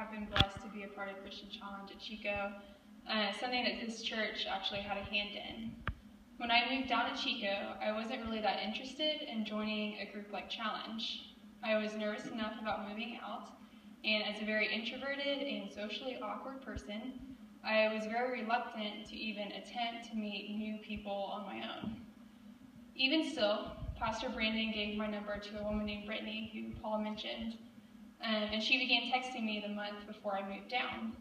have been blessed to be a part of Christian Challenge at Chico, something that this church actually had a hand in. When I moved down to Chico, I wasn't really that interested in joining a group like Challenge. I was nervous enough about moving out, and as a very introverted and socially awkward person, I was very reluctant to even attempt to meet new people on my own. Even still, Pastor Brandon gave my number to a woman named Brittany, who Paul mentioned, and she began texting me the month before I moved down.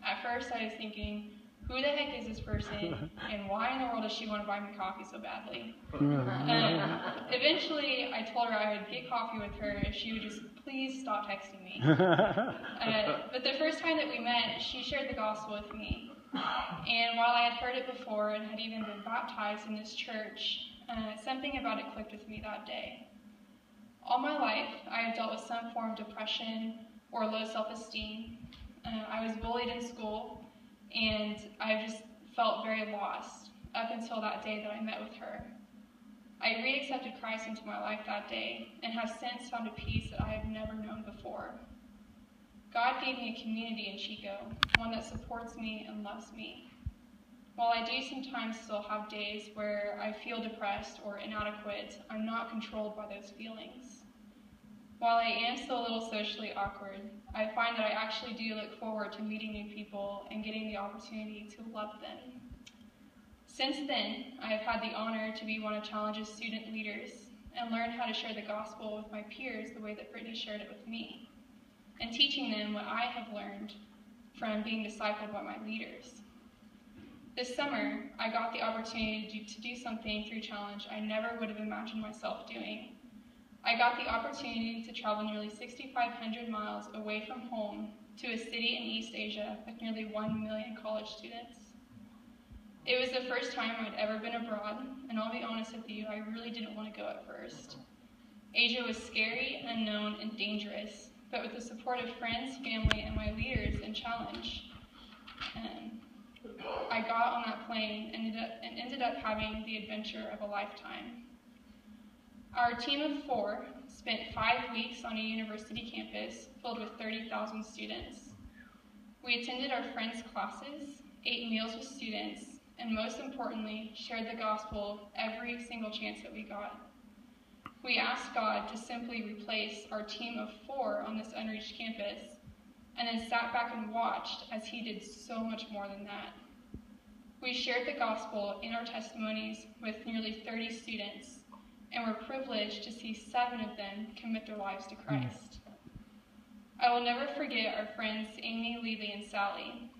At first, I was thinking, who the heck is this person, and why in the world does she want to buy me coffee so badly? Eventually, I told her I would get coffee with her if she would just please stop texting me. But the first time that we met, she shared the gospel with me. And while I had heard it before and had even been baptized in this church, something about it clicked with me that day. All my life, I have dealt with some form of depression or low self-esteem. I was bullied in school, and I just felt very lost up until that day that I met with her. I re-accepted Christ into my life that day and have since found a peace that I have never known before. God gave me a community in Chico, one that supports me and loves me. While I do sometimes still have days where I feel depressed or inadequate, I'm not controlled by those feelings. While I am still a little socially awkward, I find that I actually do look forward to meeting new people and getting the opportunity to love them. Since then, I have had the honor to be one of Challenge's student leaders and learn how to share the gospel with my peers the way that Brittany shared it with me, and teaching them what I have learned from being discipled by my leaders. This summer, I got the opportunity to do something through Challenge I never would have imagined myself doing. I got the opportunity to travel nearly 6,500 miles away from home to a city in East Asia with nearly 1 million college students. It was the first time I'd ever been abroad, and I'll be honest with you, I really didn't want to go at first. Asia was scary, unknown, and dangerous, but with the support of friends, family, and my leaders in Challenge, I got on that plane and ended up having the adventure of a lifetime. Our team of 4 spent 5 weeks on a university campus filled with 30,000 students. We attended our friends' classes, ate meals with students, and most importantly, shared the gospel every single chance that we got. We asked God to simply replace our team of 4 on this unreached campus, and then sat back and watched as He did so much more than that. We shared the gospel in our testimonies with nearly 30 students, and were privileged to see 7 of them commit their lives to Christ. I will never forget our friends Amy, Lily, and Sally.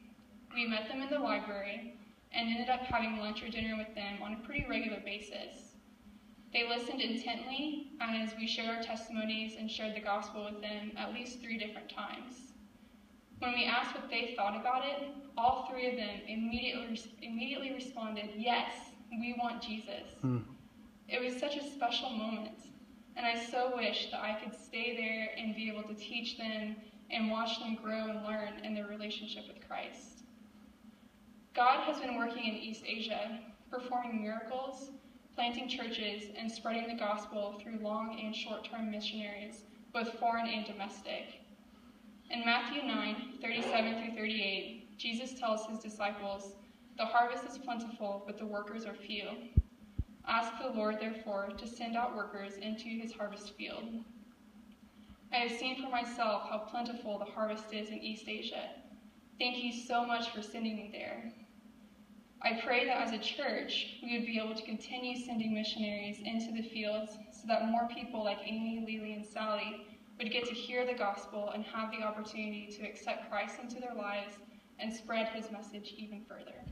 We met them in the library and ended up having lunch or dinner with them on a pretty regular basis. They listened intently as we shared our testimonies and shared the gospel with them at least 3 different times. When we asked what they thought about it, all 3 of them immediately responded, "Yes, we want Jesus." It was such a special moment, and I so wish that I could stay there and be able to teach them and watch them grow and learn in their relationship with Christ. God has been working in East Asia, performing miracles, planting churches, and spreading the gospel through long and short-term missionaries, both foreign and domestic. In Matthew 9:37-38, Jesus tells His disciples, "The harvest is plentiful, but the workers are few. Ask the Lord, therefore, to send out workers into His harvest field." I have seen for myself how plentiful the harvest is in East Asia. Thank you so much for sending me there. I pray that as a church, we would be able to continue sending missionaries into the fields so that more people like Amy, Lily, and Sally would get to hear the gospel and have the opportunity to accept Christ into their lives and spread His message even further.